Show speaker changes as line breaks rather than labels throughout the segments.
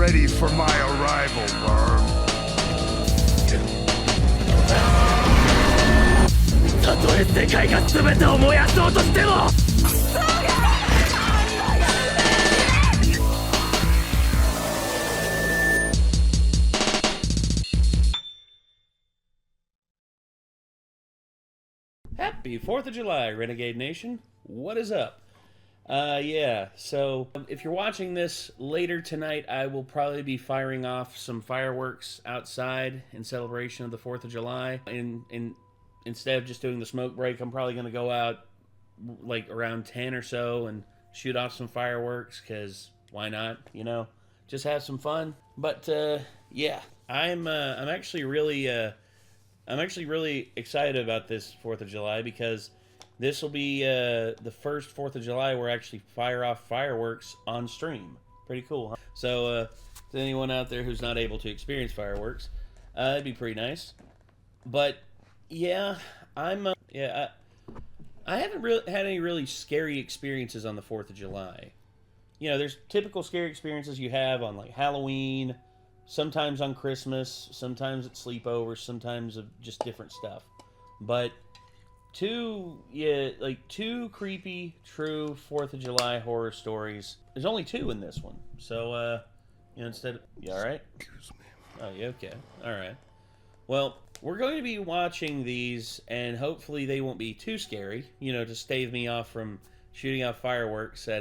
ready for my arrival, worm.
たとえ世界が全てを燃やそうとしても
Happy 4th of July, Renegade Nation. What is up? Yeah, so if you're watching this later tonight, I will probably be firing off some fireworks outside in celebration of the 4th of July. Instead of just doing the smoke break, I'm probably going to go out like around 10 or so and shoot off some fireworks, because why not, you know, just have some fun. But yeah, I'm actually really excited about this 4th of July, because this will be the first 4th of July where I actually fire off fireworks on stream. Pretty cool, huh? So to anyone out there who's not able to experience fireworks, it'd be pretty nice. But yeah, I haven't really had any really scary experiences on the 4th of July. You know, there's typical scary experiences you have on like Halloween, sometimes on Christmas, sometimes at sleepovers, sometimes of just different stuff. But two creepy, true 4th of July horror stories. There's only 2 in this one. So, you know, instead of... You alright?
Excuse me.
Oh, you okay? Alright. Well, we're going to be watching these, and hopefully they won't be too scary, you know, to stave me off from shooting off fireworks at,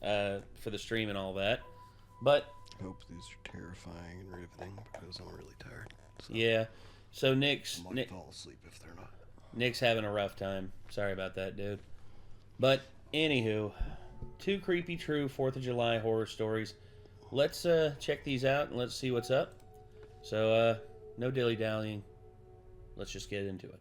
for the stream and all that. But...
I hope these are terrifying and riveting, because I'm really tired. So
yeah. So
I might fall asleep if they're not.
Nick's having a rough time. Sorry about that, dude. But, anywho, 2 creepy, true 4th of July horror stories. Let's check these out and let's see what's up. So, no dilly-dallying. Let's just get into it.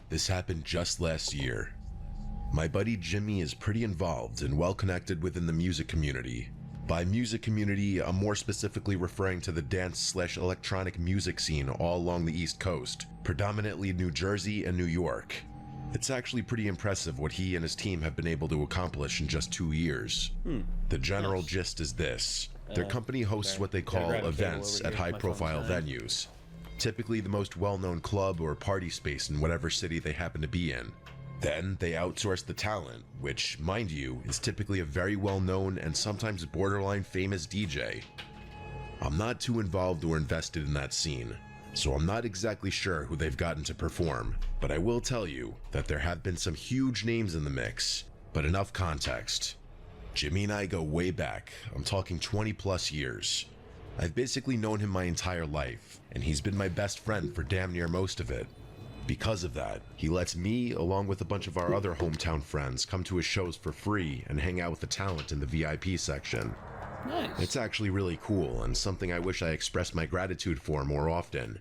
This happened just last year. My buddy Jimmy is pretty involved and well connected within the music community. By music community, I'm more specifically referring to the dance/electronic music scene all along the East Coast, predominantly New Jersey and New York. It's actually pretty impressive what he and his team have been able to accomplish in just 2 years. The general gist is this. Their company hosts what they call events at high-profile venues. Typically the most well-known club or party space in whatever city they happen to be in. Then they outsource the talent, which, mind you, is typically a very well-known and sometimes borderline famous DJ. I'm not too involved or invested in that scene, so I'm not exactly sure who they've gotten to perform, but I will tell you that there have been some huge names in the mix. But enough context. Jimmy and I go way back. I'm talking 20 plus years. I've basically known him my entire life, and he's been my best friend for damn near most of it. Because of that, he lets me, along with a bunch of our other hometown friends, come to his shows for free and hang out with the talent in the VIP section.
Nice.
It's actually really cool, and something I wish I expressed my gratitude for more often.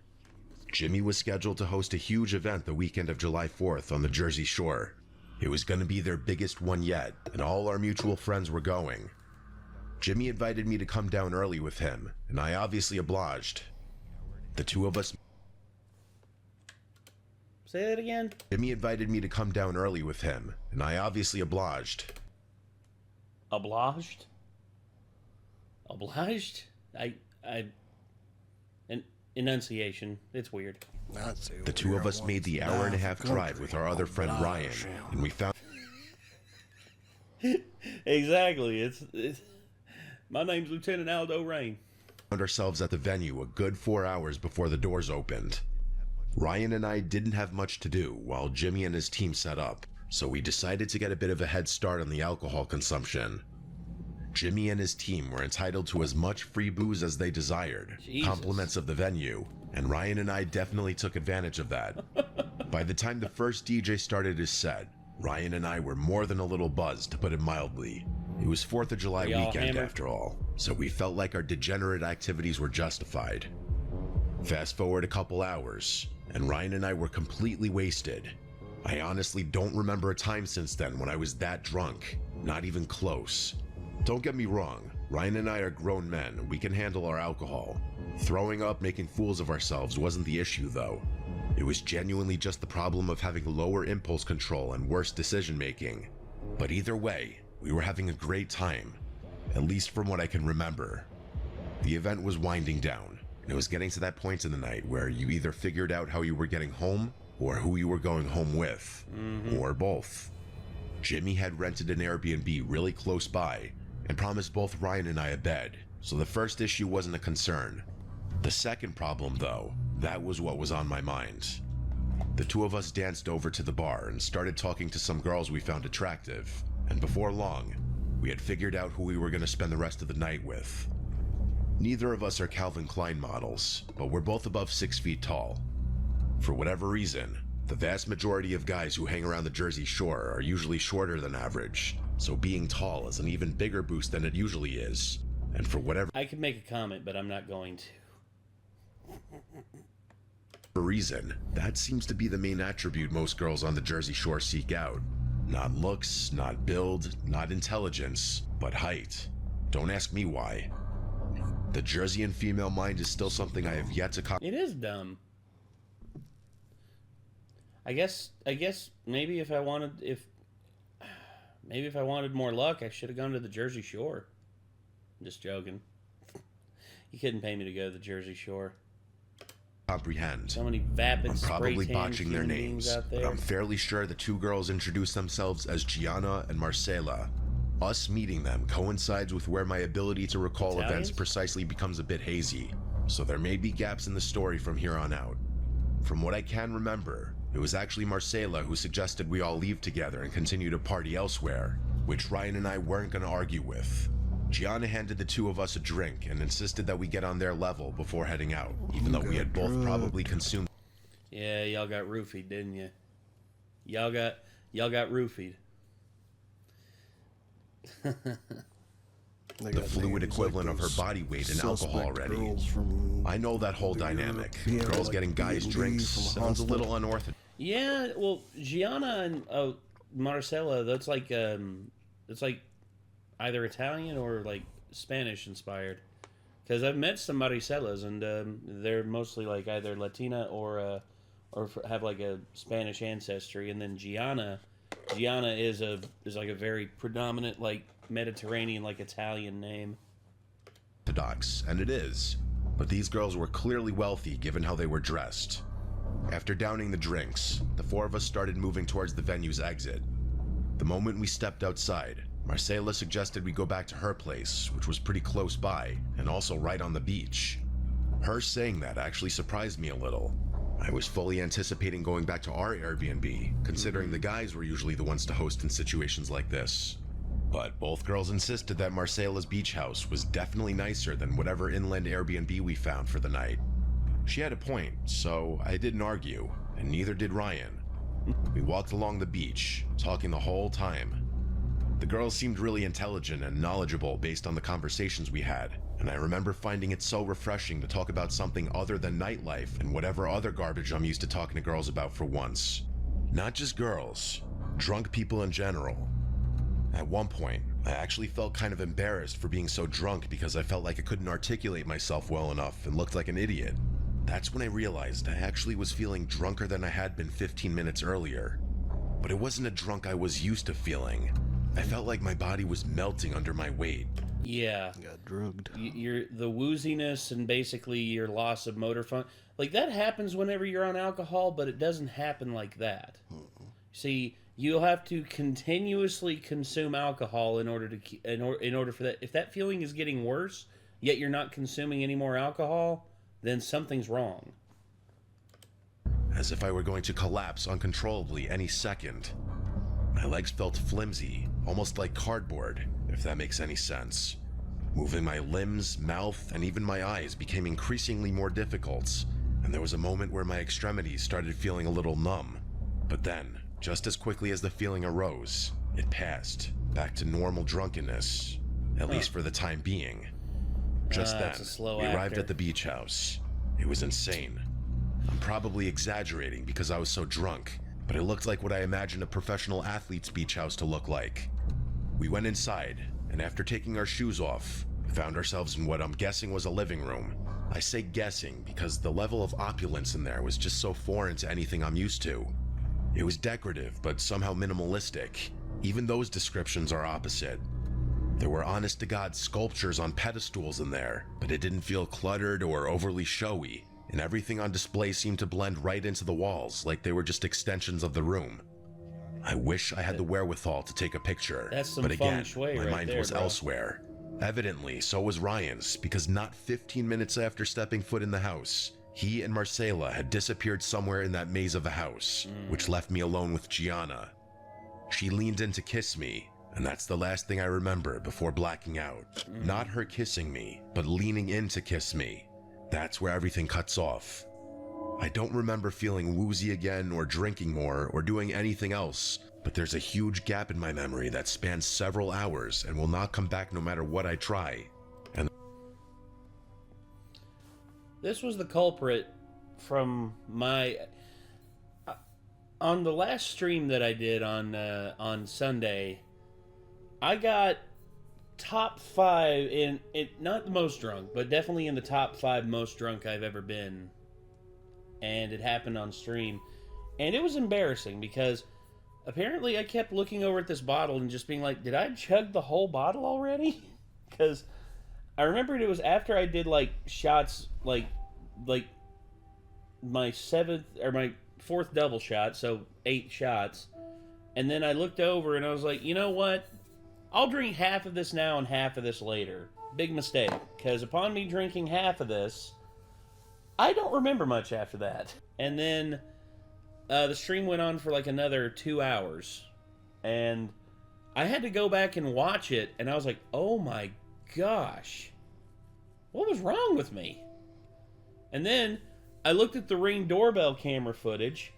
Jimmy was scheduled to host a huge event the weekend of July 4th on the Jersey Shore. It was going to be their biggest one yet, and all our mutual friends were going. Jimmy invited me to come down early with him, and I obviously obliged. The two of us...
Say that again?
Jimmy invited me to come down early with him, and I obviously obliged.
Obliged? Obliged? Enunciation. It's weird.
The two of us made the hour-and-a-half drive with our other friend Ryan, and we found...
Exactly. It's my name's Lieutenant Aldo Rain.
Found ourselves at the venue a good 4 hours before the doors opened. Ryan and I didn't have much to do while Jimmy and his team set up, so we decided to get a bit of a head start on the alcohol consumption. Jimmy and his team were entitled to as much free booze as they desired, compliments of the venue, and Ryan and I definitely took advantage of that. By the time the first DJ started his set, Ryan and I were more than a little buzzed, to put it mildly. It was 4th of July weekend after all, so we felt like our degenerate activities were justified. Fast forward a couple hours, and Ryan and I were completely wasted. I honestly don't remember a time since then when I was that drunk, not even close. Don't get me wrong, Ryan and I are grown men and we can handle our alcohol. Throwing up, making fools of ourselves wasn't the issue though. It was genuinely just the problem of having lower impulse control and worse decision making. But either way, we were having a great time, at least from what I can remember. The event was winding down, and it was getting to that point in the night where you either figured out how you were getting home or who you were going home with, or both. Jimmy had rented an Airbnb really close by and promised both Ryan and I a bed, so the first issue wasn't a concern. The second problem, though, that was what was on my mind. The two of us danced over to the bar and started talking to some girls we found attractive, and before long, we had figured out who we were going to spend the rest of the night with. Neither of us are Calvin Klein models, but we're both above 6 feet tall. For whatever reason, the vast majority of guys who hang around the Jersey Shore are usually shorter than average, so being tall is an even bigger boost than it usually is. And for whatever
I could make a comment, but I'm not going to.
reason, that seems to be the main attribute most girls on the Jersey Shore seek out. Not looks, not build, not intelligence, but height. Don't ask me why. The Jerseyan female mind is still something I have yet to
It is dumb. I guess maybe if I wanted more luck, I should have gone to the Jersey Shore. I'm just joking. You couldn't pay me to go to the Jersey Shore.
comprehend.
So many vapid,
I'm probably
spray-tanned
botching their
human
names,
beings out
but
there.
I'm fairly sure the two girls introduced themselves as Gianna and Marcela. Us meeting them coincides with where my ability to recall events
Italians?
precisely becomes a bit hazy, so there may be gaps in the story from here on out. From what I can remember, it was actually Marcela who suggested we all leave together and continue to party elsewhere, which Ryan and I weren't going to argue with. Gianna handed the two of us a drink and insisted that we get on their level before heading out, even though we had both probably consumed.
Yeah, y'all got roofied, didn't you? Y'all got roofied.
The fluid equivalent of her body weight in alcohol already. I know that whole dynamic. Girls getting guys drinks sounds a little unorthodox.
Yeah, well, Gianna and Marcela, that's like either Italian or like Spanish inspired. Because I've met some Maricelas and they're mostly like either Latina or have like a Spanish ancestry. And then Gianna is like a very predominant like Mediterranean, like Italian name.
And it is. But these girls were clearly wealthy given how they were dressed. After downing the drinks, the four of us started moving towards the venue's exit. The moment we stepped outside, Marcela suggested we go back to her place, which was pretty close by, and also right on the beach. Her saying that actually surprised me a little. I was fully anticipating going back to our Airbnb, considering the guys were usually the ones to host in situations like this. But both girls insisted that Marcela's beach house was definitely nicer than whatever inland Airbnb we found for the night. She had a point, so I didn't argue, and neither did Ryan. We walked along the beach, talking the whole time. The girls seemed really intelligent and knowledgeable based on the conversations we had, and I remember finding it so refreshing to talk about something other than nightlife and whatever other garbage I'm used to talking to girls about for once. Not just girls, drunk people in general. At one point, I actually felt kind of embarrassed for being so drunk because I felt like I couldn't articulate myself well enough and looked like an idiot. That's when I realized I actually was feeling drunker than I had been 15 minutes earlier. But it wasn't a drunk I was used to feeling. I felt like my body was melting under my weight.
Yeah.
Got drugged.
You're the wooziness and basically your loss of motor function. Like that happens whenever you're on alcohol, but it doesn't happen like that. See, you'll have to continuously consume alcohol in order for that. If that feeling is getting worse, yet you're not consuming any more alcohol, then something's wrong.
As if I were going to collapse uncontrollably any second. My legs felt flimsy, almost like cardboard, if that makes any sense. Moving my limbs, mouth, and even my eyes became increasingly more difficult, and there was a moment where my extremities started feeling a little numb. But then, just as quickly as the feeling arose, it passed, back to normal drunkenness, at least for the time being. Just then, we arrived at the beach house. It was insane. I'm probably exaggerating because I was so drunk, but it looked like what I imagined a professional athlete's beach house to look like. We went inside, and after taking our shoes off, found ourselves in what I'm guessing was a living room. I say guessing because the level of opulence in there was just so foreign to anything I'm used to. It was decorative, but somehow minimalistic. Even those descriptions are opposite. There were honest-to-God sculptures on pedestals in there, but it didn't feel cluttered or overly showy, and everything on display seemed to blend right into the walls like they were just extensions of the room. I wish I had the wherewithal to take a picture,
That's some
but again,
feng shui
my
right
mind
there,
was
bro.
elsewhere. Evidently, so was Ryan's, because not 15 minutes after stepping foot in the house, he and Marcela had disappeared somewhere in that maze of a house, which left me alone with Gianna. She leaned in to kiss me, and that's the last thing I remember before blacking out. Not her kissing me, but leaning in to kiss me. That's where everything cuts off. I don't remember feeling woozy again or drinking more or doing anything else, but there's a huge gap in my memory that spans several hours and will not come back no matter what I try. And
This was the culprit from my... on the last stream that I did on Sunday, I got top 5 in it, not the most drunk, but definitely in the top 5 most drunk I've ever been. And it happened on stream. And it was embarrassing because apparently I kept looking over at this bottle and just being like, did I chug the whole bottle already? Because I remembered it was after I did like shots, like my 7th or my 4th double shot, so 8 shots. And then I looked over and I was like, you know what? I'll drink half of this now and half of this later. Big mistake, because upon me drinking half of this, I don't remember much after that. And then the stream went on for like another 2 hours. And I had to go back and watch it, and I was like, oh my gosh. What was wrong with me? And then I looked at the Ring doorbell camera footage,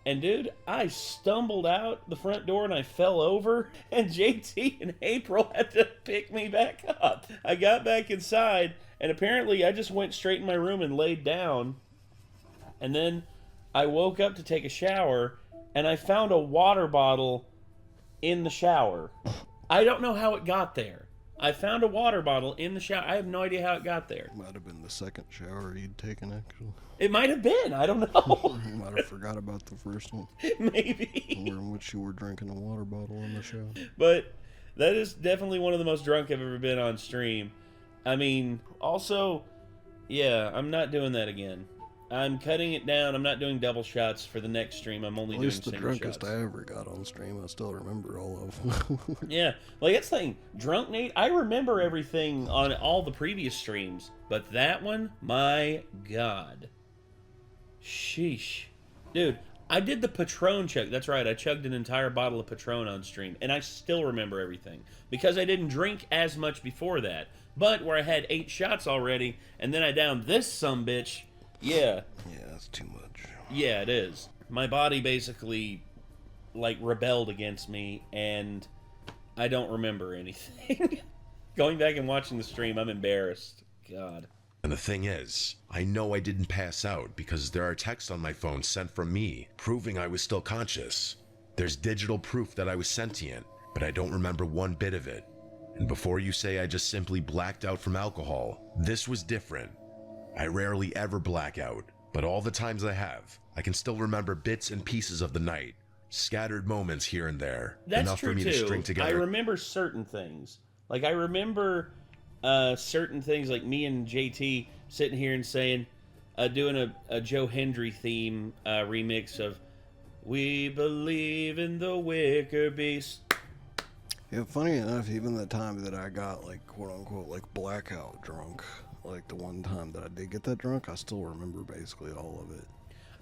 and dude, I stumbled out the front door and I fell over, and JT and April had to pick me back up. I got back inside, and apparently I just went straight in my room and laid down. And then I woke up to take a shower, and I found a water bottle in the shower. I don't know how it got there. I found a water bottle in the shower. I have no idea how it got there.
Might have been the second shower you'd taken, actually.
It might have been. I don't know.
You might have forgot about the first one,
Maybe.
in which you were drinking a water bottle in the shower.
But that is definitely one of the most drunk I've ever been on stream. I mean, also, yeah, I'm not doing that again. I'm cutting it down. I'm not doing double shots for the next stream. I'm only
At
doing
least the
single
drunkest
shots.
I ever got on stream, I still remember all of them.
Yeah, like that's the thing. Drunk Nate, I remember everything on all the previous streams, but that one, my God. Sheesh. Dude, I did the Patron chug. That's right, I chugged an entire bottle of Patron on stream, and I still remember everything. Because I didn't drink as much before that. But where I had 8 shots already, and then I downed this sumbitch, yeah.
Yeah, that's too much.
Yeah, it is. My body basically, like, rebelled against me, and I don't remember anything. Going back and watching the stream, I'm embarrassed. God.
And the thing is, I know I didn't pass out because there are texts on my phone sent from me proving I was still conscious. There's digital proof that I was sentient, but I don't remember one bit of it. And before you say I just simply blacked out from alcohol, this was different. I rarely ever black out, but all the times I have, I can still remember bits and pieces of the night, scattered moments here and there,
That's
enough
true
for me
too.
to string
I
together.
remember certain things. Like, I remember certain things, like me and JT sitting here and saying, doing a Joe Hendry theme remix of "We Believe in the Wicker Beast."
Yeah, funny enough, even the time that I got, like, quote-unquote, like, blackout drunk, like, the one time that I did get that drunk, I still remember basically all of it.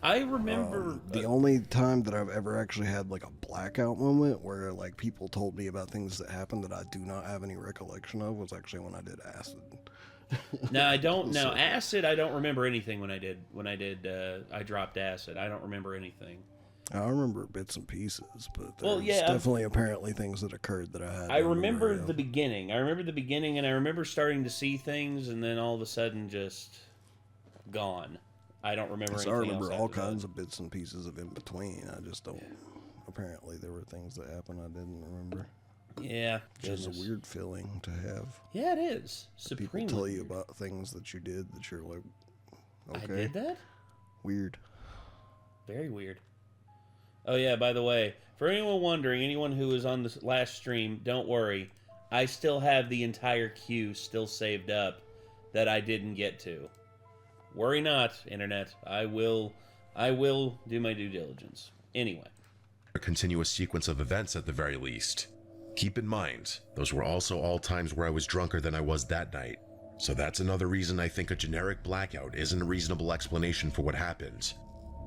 I remember...
The only time that I've ever actually had, like, a blackout moment where, like, people told me about things that happened that I do not have any recollection of was actually when I did acid.
Now, I don't... Now, acid, I don't remember anything when I did... I dropped acid. I don't remember anything.
I remember bits and pieces, but there's
Well, yeah,
definitely apparently things that occurred that I had.
I
no
remember
memory of.
the beginning. I remember the beginning, and I remember starting to see things, and then all of a sudden just gone. I don't remember anything
I remember
else
all
after
kinds
that.
of bits and pieces of in between. I just don't. Apparently, there were things that happened I didn't remember.
Yeah.
Which is a
goodness.
weird feeling to have.
Yeah, it is.
People
Supremely.
tell you about things that you did that you're like, okay.
I did that?
Weird.
Very weird. Oh, yeah, by the way, for anyone wondering, anyone who was on the last stream, don't worry. I still have the entire queue still saved up that I didn't get to. Worry not, Internet. I will do my due diligence. Anyway.
A continuous sequence of events at the very least. Keep in mind, those were also all times where I was drunker than I was that night. So that's another reason I think a generic blackout isn't a reasonable explanation for what happened.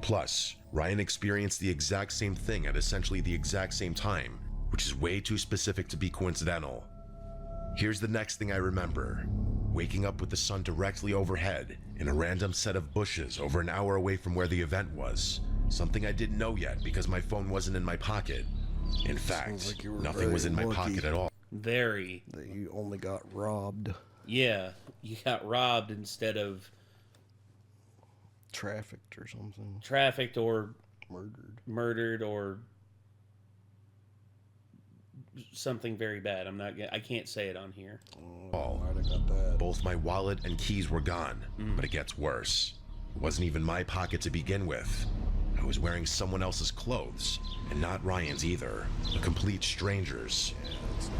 Plus, Ryan experienced the exact same thing at essentially the exact same time, which is way too specific to be coincidental. Here's the next thing I remember. Waking up with the sun directly overhead in a random set of bushes over an hour away from where the event was. Something I didn't know yet because my phone wasn't in my pocket. In fact,
like you were
nothing was in my
very lucky.
pocket at all.
Very.
That you only got robbed.
Yeah, you got robbed instead of
Trafficked or something.
trafficked or
Murdered.
or something very bad. I can't say it on here.
Oh, might have got that.
Both my wallet and keys were gone, but it gets worse. It wasn't even my pocket to begin with. I was wearing someone else's clothes, and not Ryan's either. A complete stranger's.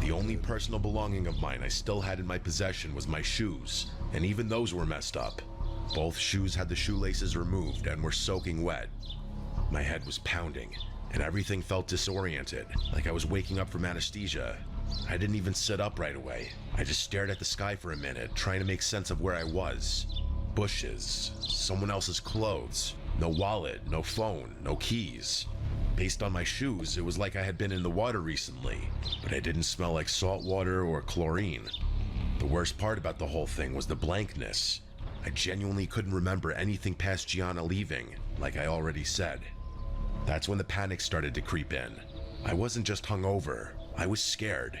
The only personal belonging of mine I still had in my possession was my shoes, and even those were messed up. Both shoes had the shoelaces removed and were soaking wet. My head was pounding, and everything felt disoriented, like I was waking up from anesthesia. I didn't even sit up right away. I just stared at the sky for a minute, trying to make sense of where I was. Bushes, someone else's clothes, no wallet, no phone, no keys. Based on my shoes, it was like I had been in the water recently, but I didn't smell like salt water or chlorine. The worst part about the whole thing was the blankness. I genuinely couldn't remember anything past Gianna leaving, like I already said. That's when the panic started to creep in. I wasn't just hungover, I was scared.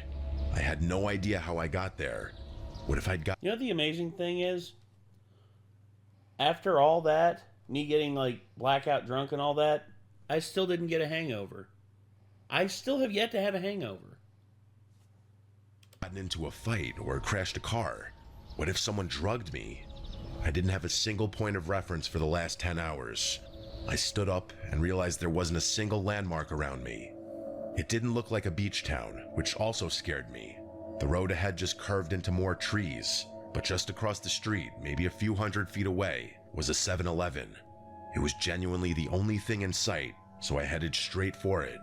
I had no idea how I got there. What if I'd got—
You know what the amazing thing is? After all that, me getting like blackout drunk and all that, I still didn't get a hangover. I still have yet to have a hangover.
gotten into a fight or crashed a car? What if someone drugged me? I didn't have a single point of reference for the last 10 hours. I stood up and realized there wasn't a single landmark around me. It didn't look like a beach town, which also scared me. The road ahead just curved into more trees, but just across the street, maybe a few hundred feet away, was a 7-Eleven. It was genuinely the only thing in sight, so I headed straight for it.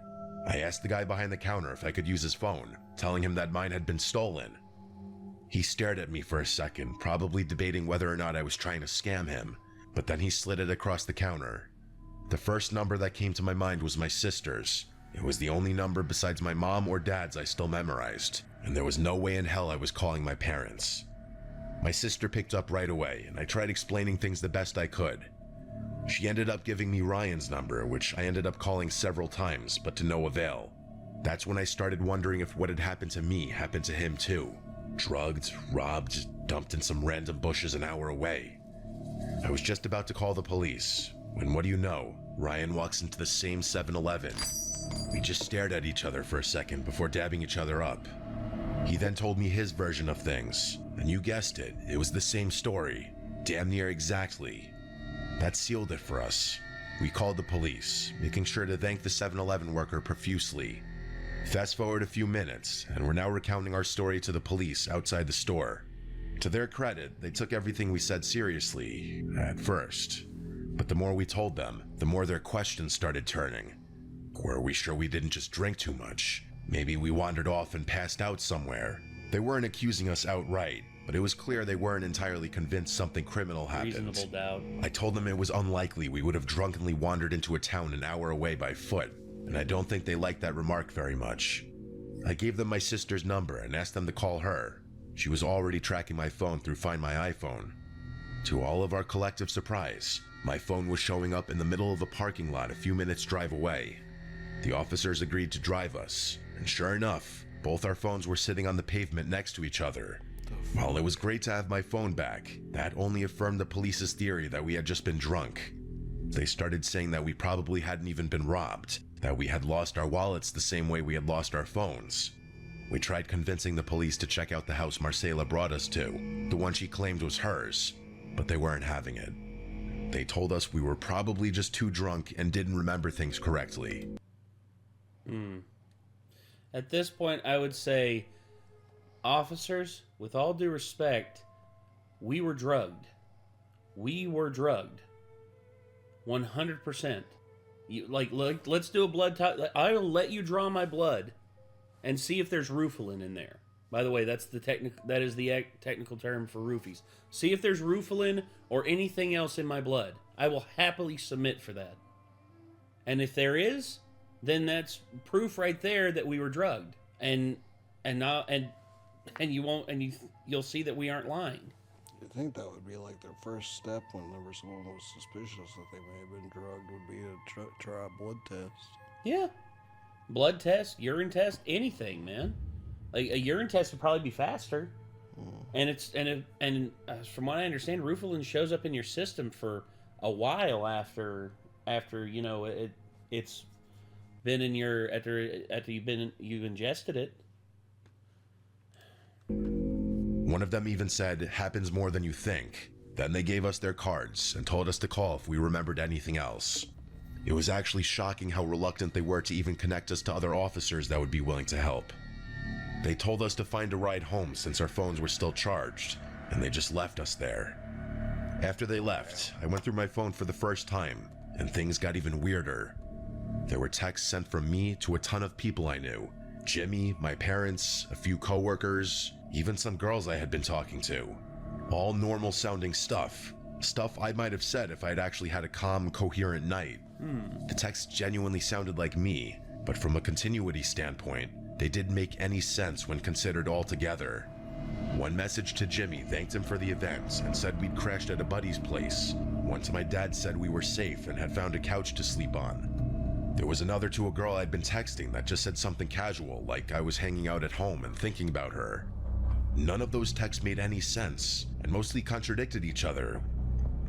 I asked the guy behind the counter if I could use his phone, telling him that mine had been stolen. He stared at me for a second, probably debating whether or not I was trying to scam him, but then he slid it across the counter. The first number that came to my mind was my sister's. It was the only number besides my mom or dad's I still memorized, and there was no way in hell I was calling my parents. My sister picked up right away, and I tried explaining things the best I could. She ended up giving me Ryan's number, which I ended up calling several times, but to no avail. That's when I started wondering if what had happened to me happened to him too. Drugged, robbed, dumped in some random bushes an hour away. I was just about to call the police, when what do you know, Ryan walks into the same 7-Eleven. We just stared at each other for a second before dabbing each other up. He then told me his version of things, and you guessed it, it was the same story, damn near exactly. That sealed it for us. We called the police, making sure to thank the 7-Eleven worker profusely. Fast forward a few minutes, and we're now recounting our story to the police outside the store. To their credit, they took everything we said seriously, at first. But the more we told them, the more their questions started turning. Were we sure we didn't just drink too much? Maybe we wandered off and passed out somewhere. They weren't accusing us outright, but it was clear they weren't entirely convinced something criminal happened.
Reasonable doubt.
I told them it was unlikely we would have drunkenly wandered into a town an hour away by foot, and I don't think they liked that remark very much. I gave them my sister's number and asked them to call her. She was already tracking my phone through Find My iPhone. To all of our collective surprise, my phone was showing up in the middle of a parking lot a few minutes' drive away. The officers agreed to drive us, and sure enough, both our phones were sitting on the pavement next to each other. While it was great to have my phone back, that only affirmed the police's theory that we had just been drunk. They started saying that we probably hadn't even been robbed, that we had lost our wallets the same way we had lost our phones. We tried convincing the police to check out the house Marcela brought us to, the one she claimed was hers, but they weren't having it. They told us we were probably just too drunk and didn't remember things correctly.
At this point, I would say, officers, with all due respect, we were drugged. We were drugged. 100%. Let's do a blood test. I'll let you draw my blood and see if there's rufalin in there. By the way, that is the technical term for roofies. See if there's rufalin or anything else in my blood. I will happily submit for that. And if there is, then that's proof right there that we were drugged. And you'll see that we aren't lying.
You'd think that would be like their first step whenever someone was suspicious that they may have been drugged, would be to try a blood test.
Yeah. Blood test, urine test, anything, man. Like a urine test would probably be faster. And from what I understand, rufalin shows up in your system for a while after you know it's been in your after you've ingested it.
One of them even said, "Happens more than you think." Then they gave us their cards and told us to call if we remembered anything else. It was actually shocking how reluctant they were to even connect us to other officers that would be willing to help. They told us to find a ride home since our phones were still charged, and they just left us there. After they left, I went through my phone for the first time, and things got even weirder. There were texts sent from me to a ton of people I knew. Jimmy, my parents, a few coworkers, even some girls I had been talking to. All normal sounding stuff. Stuff I might have said if I'd actually had a calm, coherent night. The texts genuinely sounded like me, but from a continuity standpoint, they didn't make any sense when considered all together. One message to Jimmy thanked him for the event and said we'd crashed at a buddy's place. One to my dad said we were safe and had found a couch to sleep on. There was another to a girl I'd been texting that just said something casual, like I was hanging out at home and thinking about her. None of those texts made any sense, and mostly contradicted each other.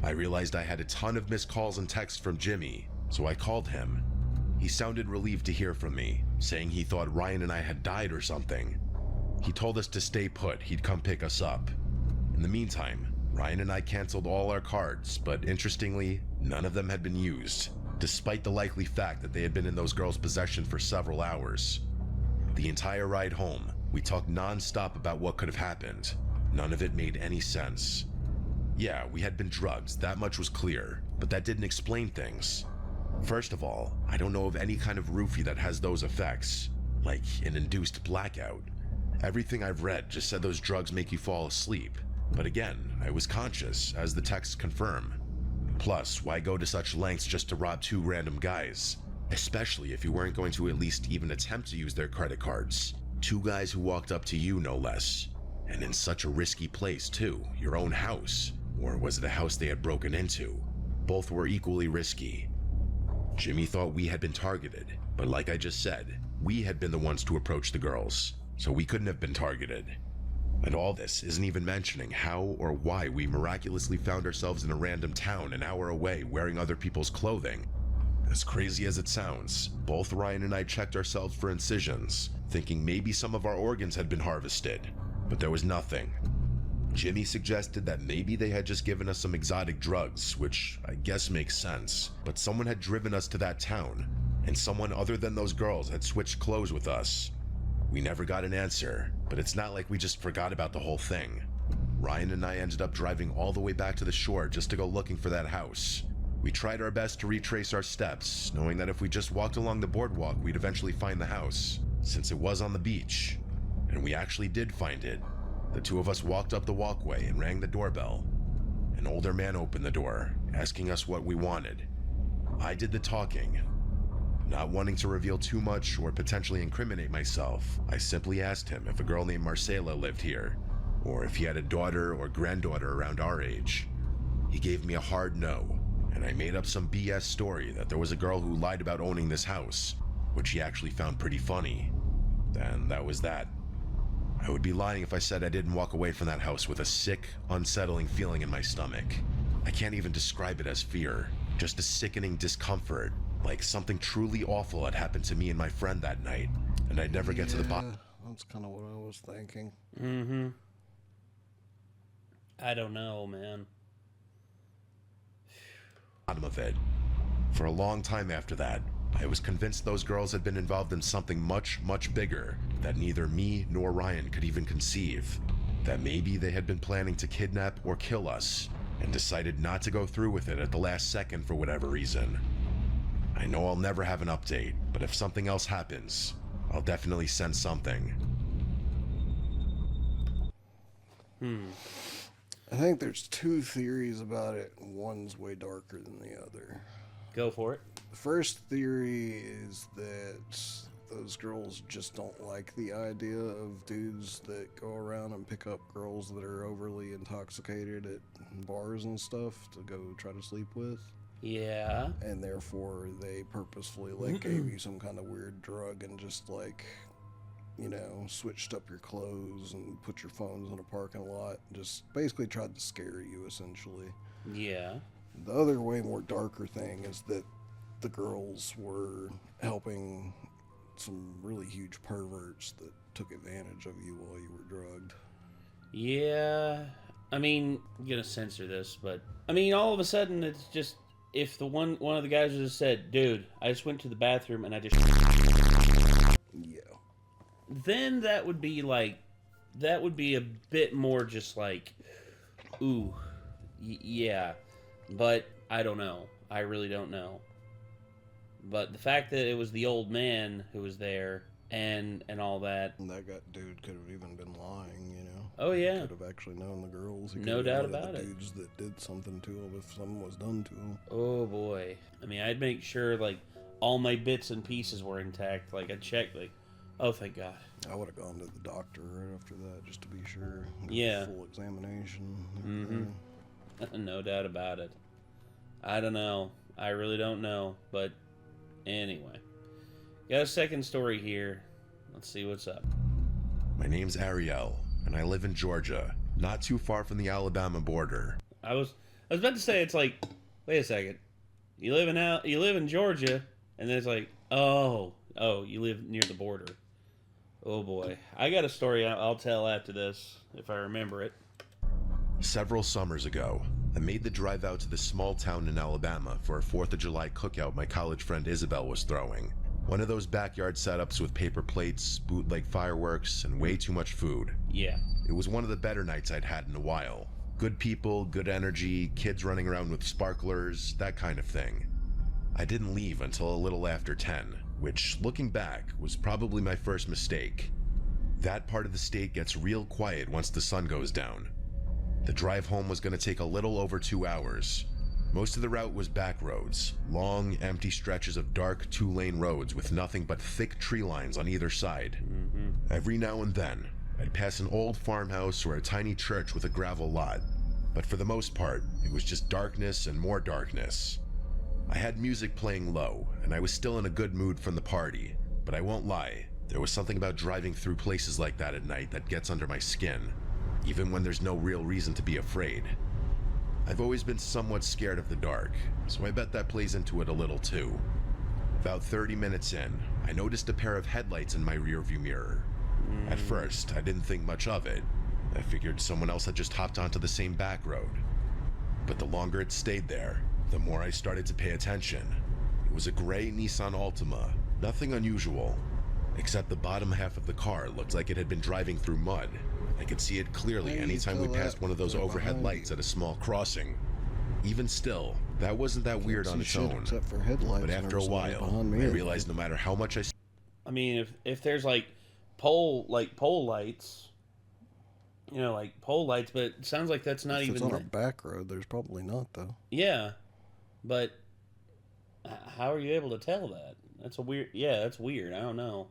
I realized I had a ton of missed calls and texts from Jimmy, so I called him. He sounded relieved to hear from me, saying he thought Ryan and I had died or something. He told us to stay put, he'd come pick us up. In the meantime, Ryan and I canceled all our cards, but interestingly, none of them had been used, despite the likely fact that they had been in those girls' possession for several hours. The entire ride home, we talked non-stop about what could have happened. None of it made any sense. Yeah, we had been drugged, that much was clear, but that didn't explain things. First of all, I don't know of any kind of roofie that has those effects, like an induced blackout. Everything I've read just said those drugs make you fall asleep, but again, I was conscious, as the texts confirm. Plus, why go to such lengths just to rob two random guys? Especially if you weren't going to at least even attempt to use their credit cards. Two guys who walked up to you, no less. And in such a risky place, too, your own house. Or was it a house they had broken into? Both were equally risky. Jimmy thought we had been targeted, but like I just said, we had been the ones to approach the girls, so we couldn't have been targeted. And all this isn't even mentioning how or why we miraculously found ourselves in a random town an hour away wearing other people's clothing. As crazy as it sounds, both Ryan and I checked ourselves for incisions, thinking maybe some of our organs had been harvested, but there was nothing. Jimmy suggested that maybe they had just given us some exotic drugs, which I guess makes sense, but someone had driven us to that town, and someone other than those girls had switched clothes with us. We never got an answer, but it's not like we just forgot about the whole thing. Ryan and I ended up driving all the way back to the shore just to go looking for that house. We tried our best to retrace our steps, knowing that if we just walked along the boardwalk, we'd eventually find the house, since it was on the beach. And we actually did find it. The two of us walked up the walkway and rang the doorbell. An older man opened the door, asking us what we wanted. I did the talking. Not wanting to reveal too much or potentially incriminate myself, I simply asked him if a girl named Marcela lived here, or if he had a daughter or granddaughter around our age. He gave me a hard no, and I made up some BS story that there was a girl who lied about owning this house, which he actually found pretty funny. And that was that. I would be lying if I said I didn't walk away from that house with a sick, unsettling feeling in my stomach. I can't even describe it as fear, just a sickening discomfort, like something truly awful had happened to me and my friend that night, and I'd never get to the bottom.
I'm That's kind of what I was thinking.
Mm-hmm. I don't know, man.
Bottom of it. For a long time after that, I was convinced those girls had been involved in something much, much bigger that neither me nor Ryan could even conceive. That maybe they had been planning to kidnap or kill us, and decided not to go through with it at the last second for whatever reason. I know I'll never have an update, but if something else happens, I'll definitely send something.
I think there's two theories about it. One's way darker than the other.
Go for it.
The first theory is that those girls just don't like the idea of dudes that go around and pick up girls that are overly intoxicated at bars and stuff to go try to sleep with.
Yeah.
And therefore they purposefully like gave you some kind of weird drug and just like, you know, switched up your clothes and put your phones in a parking lot. Just basically tried to scare you, essentially.
Yeah.
The other way more darker thing is that the girls were helping some really huge perverts that took advantage of you while you were drugged.
Yeah. I mean, I'm gonna censor this, but I mean, all of a sudden, it's just if the one of the guys just said, "Dude, I just went to the bathroom and I just,"
Yeah.
then that would be a bit more just like, ooh, yeah. But I don't know. I really don't know. But the fact that it was the old man who was there and all that.
And that dude could have even been lying, you know?
Oh, yeah.
Could have actually known the girls. He
No
could have
doubt
been one of
about
the
it.
dudes that did something to him if something was done to him.
Oh, boy. I mean, I'd make sure, like, all my bits and pieces were intact. Like, I'd check, like, oh, thank God.
I would have gone to the doctor right after that just to be sure.
Yeah.
Full examination.
Mm-hmm. No doubt about it. I don't know. I really don't know. But anyway. Got a second story here. Let's see what's up.
My name's Ariel, and I live in Georgia, not too far from the Alabama border.
I was about to say, it's like, wait a second. You live in Georgia, and then it's like, oh, you live near the border. Oh boy. I got a story I'll tell after this, if I remember it.
Several summers ago, I made the drive out to this small town in Alabama for a 4th of July cookout my college friend Isabel was throwing. One of those backyard setups with paper plates, bootleg fireworks, and way too much food.
Yeah.
It was one of the better nights I'd had in a while. Good people, good energy, kids running around with sparklers, that kind of thing. I didn't leave until a little after 10, which, looking back, was probably my first mistake. That part of the state gets real quiet once the sun goes down. The drive home was going to take a little over 2 hours. Most of the route was back roads, long, empty stretches of dark 2-lane roads with nothing but thick tree lines on either side. Every now and then, I'd pass an old farmhouse or a tiny church with a gravel lot, but for the most part, it was just darkness and more darkness. I had music playing low, and I was still in a good mood from the party, but I won't lie, there was something about driving through places like that at night that gets under my skin, even when there's no real reason to be afraid. I've always been somewhat scared of the dark, so I bet that plays into it a little too. About 30 minutes in, I noticed a pair of headlights in my rearview mirror. At first, I didn't think much of it. I figured someone else had just hopped onto the same back road. But the longer it stayed there, the more I started to pay attention. It was a gray Nissan Altima, nothing unusual, except the bottom half of the car looked like it had been driving through mud. I could see it clearly anytime we passed one of those overhead lights at a small crossing. Even still, that wasn't that weird on its own.
Except for headlights.
But after a while, I realized no matter how much
I mean, if there's like pole lights, you know, like pole lights, but it sounds like that's not
If
even
it's on a back road, there's probably not, though.
Yeah, but how are you able to tell that? That's weird. I don't know.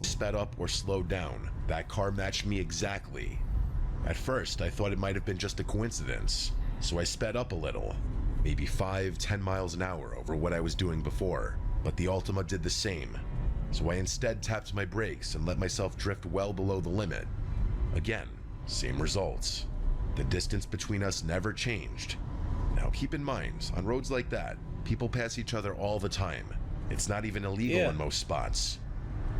sped up or slowed down, that car matched me exactly. At first, I thought it might have been just a coincidence, so I sped up a little, maybe 5-10 miles an hour over what I was doing before, but the Altima did the same, so I instead tapped my brakes and let myself drift well below the limit. Again, same results. The distance between us never changed. Now keep in mind, on roads like that, people pass each other all the time. It's not even illegal in most spots.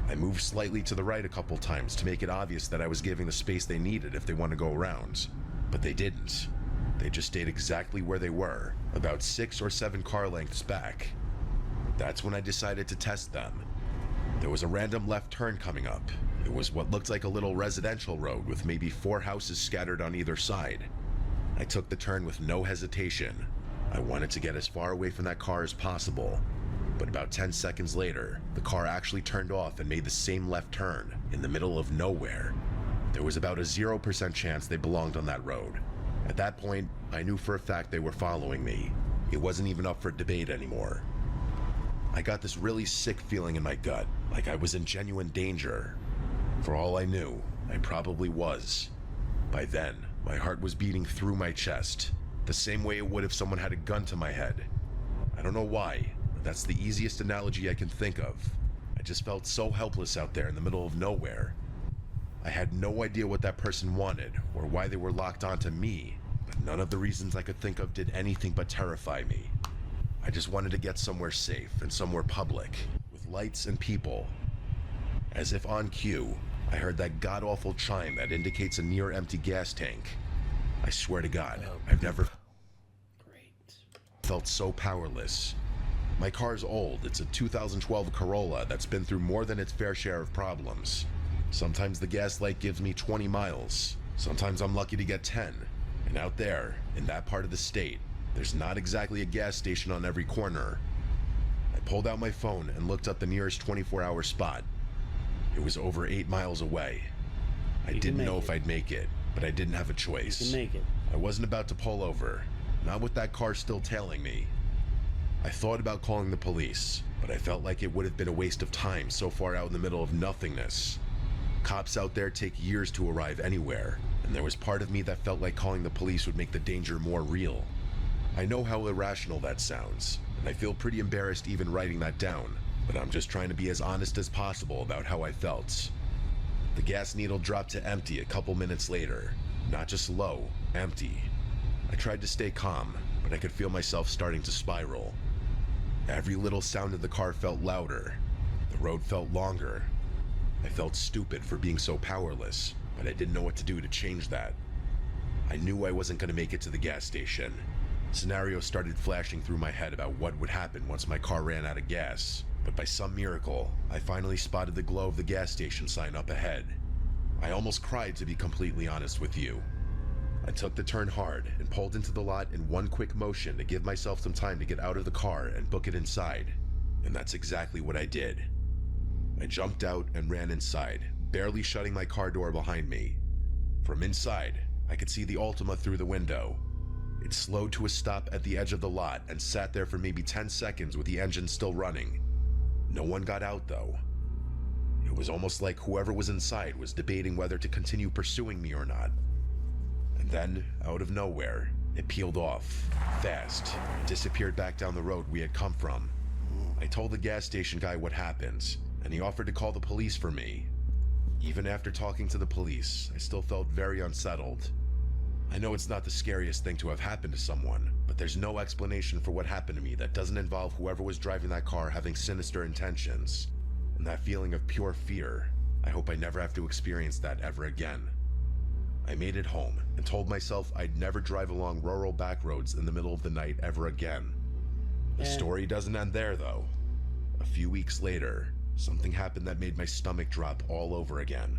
I moved slightly to the right a couple times to make it obvious that I was giving the space they needed if they want to go around, but they didn't. They just stayed exactly where they were, about 6 or 7 car lengths back. That's when I decided to test them. There was a random left turn coming up. It was what looked like a little residential road with maybe 4 houses scattered on either side. I took the turn with no hesitation. I wanted to get as far away from that car as possible. But about 10 seconds later, the car actually turned off and made the same left turn in the middle of nowhere. There was about a 0% chance they belonged on that road. At that point, I knew for a fact they were following me. It wasn't even up for debate anymore. I got this really sick feeling in my gut, like I was in genuine danger. For all I knew, I probably was. By then, my heart was beating through my chest, the same way it would if someone had a gun to my head. I don't know why, but that's the easiest analogy I can think of. I just felt so helpless out there in the middle of nowhere. I had no idea what that person wanted or why they were locked onto me, but none of the reasons I could think of did anything but terrify me. I just wanted to get somewhere safe and somewhere public, with lights and people. As if on cue, I heard that god-awful chime that indicates a near-empty gas tank. I swear to God, I've never felt so powerless. My car's old. It's a 2012 Corolla that's been through more than its fair share of problems. Sometimes the gas light gives me 20 miles. Sometimes I'm lucky to get 10. And out there, in that part of the state, there's not exactly a gas station on every corner. I pulled out my phone and looked up the nearest 24-hour spot. It was over 8 miles away. I didn't know if I'd make it, but I didn't have a choice.
You can make it.
I wasn't about to pull over, not with that car still tailing me. I thought about calling the police, but I felt like it would have been a waste of time so far out in the middle of nothingness. Cops out there take years to arrive anywhere, and there was part of me that felt like calling the police would make the danger more real. I know how irrational that sounds, and I feel pretty embarrassed even writing that down, but I'm just trying to be as honest as possible about how I felt. The gas needle dropped to empty a couple minutes later. Not just low, empty. I tried to stay calm, but I could feel myself starting to spiral. Every little sound of the car felt louder. The road felt longer. I felt stupid for being so powerless, but I didn't know what to do to change that. I knew I wasn't going to make it to the gas station. Scenarios started flashing through my head about what would happen once my car ran out of gas, but by some miracle, I finally spotted the glow of the gas station sign up ahead. I almost cried, to be completely honest with you. I took the turn hard and pulled into the lot in one quick motion to give myself some time to get out of the car and book it inside, and that's exactly what I did. I jumped out and ran inside, barely shutting my car door behind me. From inside, I could see the Altima through the window. It slowed to a stop at the edge of the lot and sat there for maybe 10 seconds with the engine still running. No one got out though. It was almost like whoever was inside was debating whether to continue pursuing me or not. And then, out of nowhere, it peeled off, fast, and disappeared back down the road we had come from. I told the gas station guy what happened, and he offered to call the police for me. Even after talking to the police, I still felt very unsettled. I know it's not the scariest thing to have happened to someone, but there's no explanation for what happened to me that doesn't involve whoever was driving that car having sinister intentions. And that feeling of pure fear, I hope I never have to experience that ever again. I made it home and told myself I'd never drive along rural back roads in the middle of the night ever again. The story doesn't end there though. A few weeks later, something happened that made my stomach drop all over again.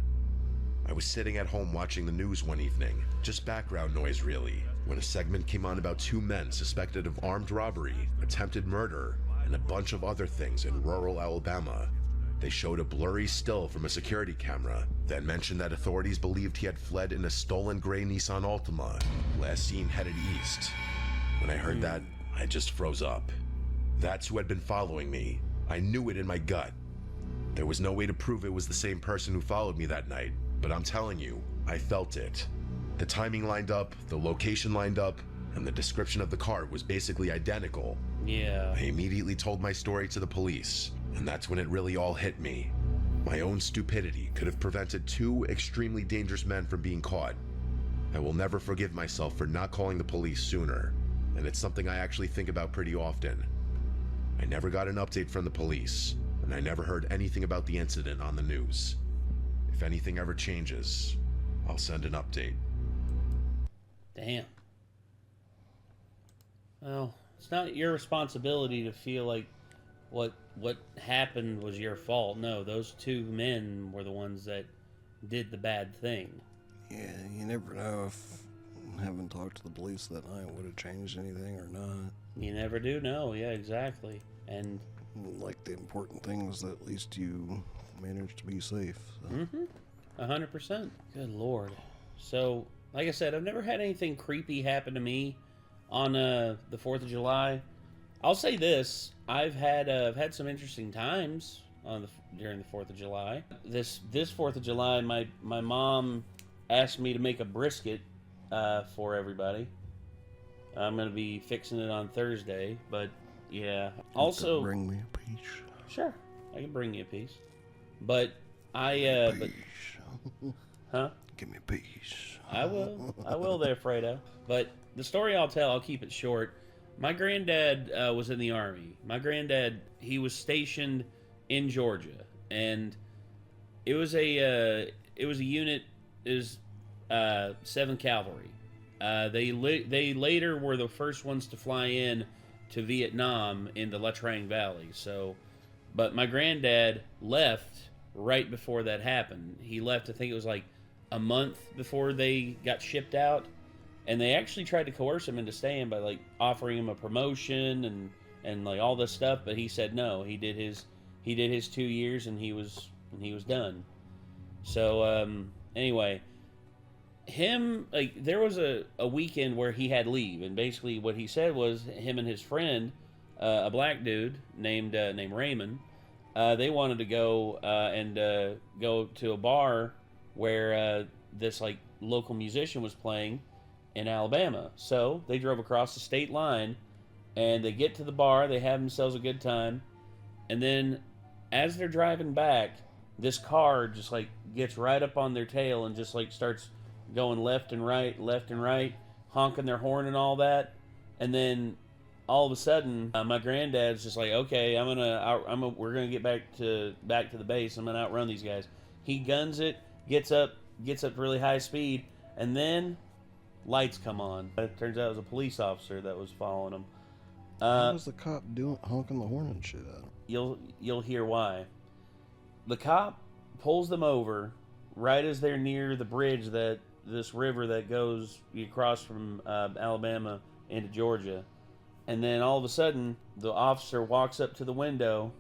I was sitting at home watching the news one evening, just background noise really, when a segment came on about 2 men suspected of armed robbery, attempted murder, and a bunch of other things in rural Alabama. They showed a blurry still from a security camera, then mentioned that authorities believed he had fled in a stolen gray Nissan Altima, last seen headed east. When I heard that, I just froze up. That's who had been following me. I knew it in my gut. There was no way to prove it was the same person who followed me that night, but I'm telling you, I felt it. The timing lined up, the location lined up, and the description of the car was basically identical.
Yeah.
I immediately told my story to the police, and that's when it really all hit me. My own stupidity could have prevented 2 extremely dangerous men from being caught. I will never forgive myself for not calling the police sooner, and it's something I actually think about pretty often. I never got an update from the police, and and I never heard anything about the incident on the news. If anything ever changes, I'll send an update.
Damn. Well, it's not your responsibility to feel like what happened was your fault. No, those two men were the ones that did the bad thing.
Yeah, you never know if having talked to the police that night would have changed anything or not.
You never do know. Yeah, exactly. And
like, the important thing is that at least you managed to be safe. So.
100%. Good Lord. So, like I said, I've never had anything creepy happen to me on the 4th of July. I'll say this: I've had some interesting times during the 4th of July. This 4th of July, my mom asked me to make a brisket for everybody. I'm gonna be fixing it on Thursday, but yeah. Also,
bring me a piece.
Sure, I can bring you a piece. But I huh?
Give me a piece.
I will there, Fredo. But the story I'll tell, I'll keep it short. My granddad was in the Army. My granddad, he was stationed in Georgia, and it was a unit, is 7th Cavalry. They later were the first ones to fly in to Vietnam in the La Trang Valley. So, but my granddad left right before that happened. He left, I think it was like a month before they got shipped out. And they actually tried to coerce him into staying by like offering him a promotion and like all this stuff, but he said no. He did his 2 years and he was done. So anyway, there was a weekend where he had leave, and basically what he said was him and his friend, a black dude named Raymond, they wanted to go and go to a bar where this like local musician was playing in Alabama. So they drove across the state line, and they get to the bar. They have themselves a good time, and then as they're driving back, this car just like gets right up on their tail and just like starts going left and right, honking their horn and all that. And then all of a sudden, my granddad's just like, okay, we're gonna get back to the base. I'm gonna outrun these guys. He guns it, gets up really high speed, and then lights come on. It turns out it was a police officer that was following him.
What was the cop doing, honking the horn and shit at him?
You'll hear why. The cop pulls them over right as they're near the bridge, that this river that goes across from Alabama into Georgia. And then all of a sudden, the officer walks up to the window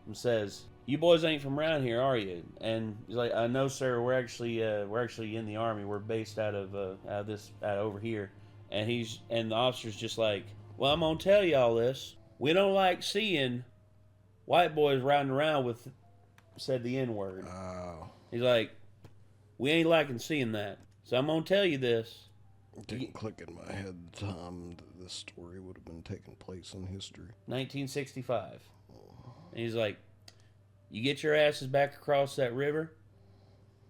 and says, "You boys ain't from around here, are you?" And he's like, "No, sir. We're actually in the Army. We're based out of over here." And the officer's just like, "Well, I'm gonna tell y'all this. We don't like seeing white boys riding around with," said the N-word.
Oh.
He's like, "We ain't liking seeing that. So I'm gonna tell you this."
It didn't click in my head the time that this story would have been taking place in history.
1965. And he's like, "You get your asses back across that river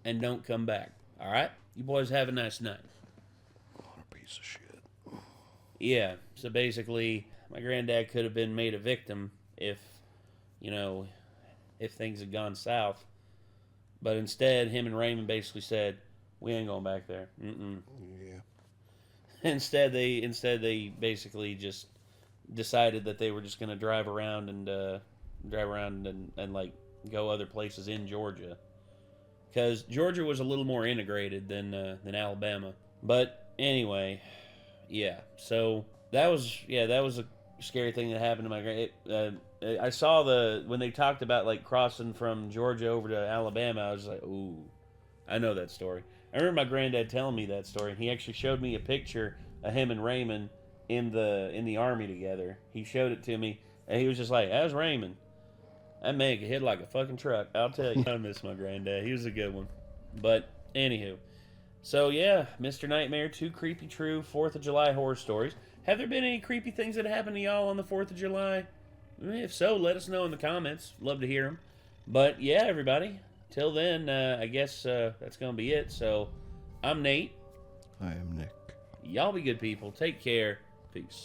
and don't come back. All right? You boys have a nice night."
What a piece of shit.
Yeah. So basically, my granddad could have been made a victim if things had gone south. But instead, him and Raymond basically said, "We ain't going back there."
Yeah.
Instead, they basically just decided that they were just going to drive around and like go other places in Georgia, because Georgia was a little more integrated than Alabama. But anyway, yeah. So that was a scary thing that happened to my I saw when they talked about like crossing from Georgia over to Alabama. I was like, ooh, I know that story. I remember my granddad telling me that story, and he actually showed me a picture of him and Raymond in the Army together. He showed it to me, and he was just like, "That's Raymond. That man could hit like a fucking truck." I'll tell you. I miss my granddad. He was a good one. But anywho, so yeah, Mr. Nightmare, 2 creepy true 4th of July horror stories. Have there been any creepy things that happened to y'all on the 4th of July? If so, let us know in the comments. Love to hear them. But yeah, everybody, till then, I guess that's going to be it. So I'm Nate.
I am Nick.
Y'all be good people. Take care. Peace.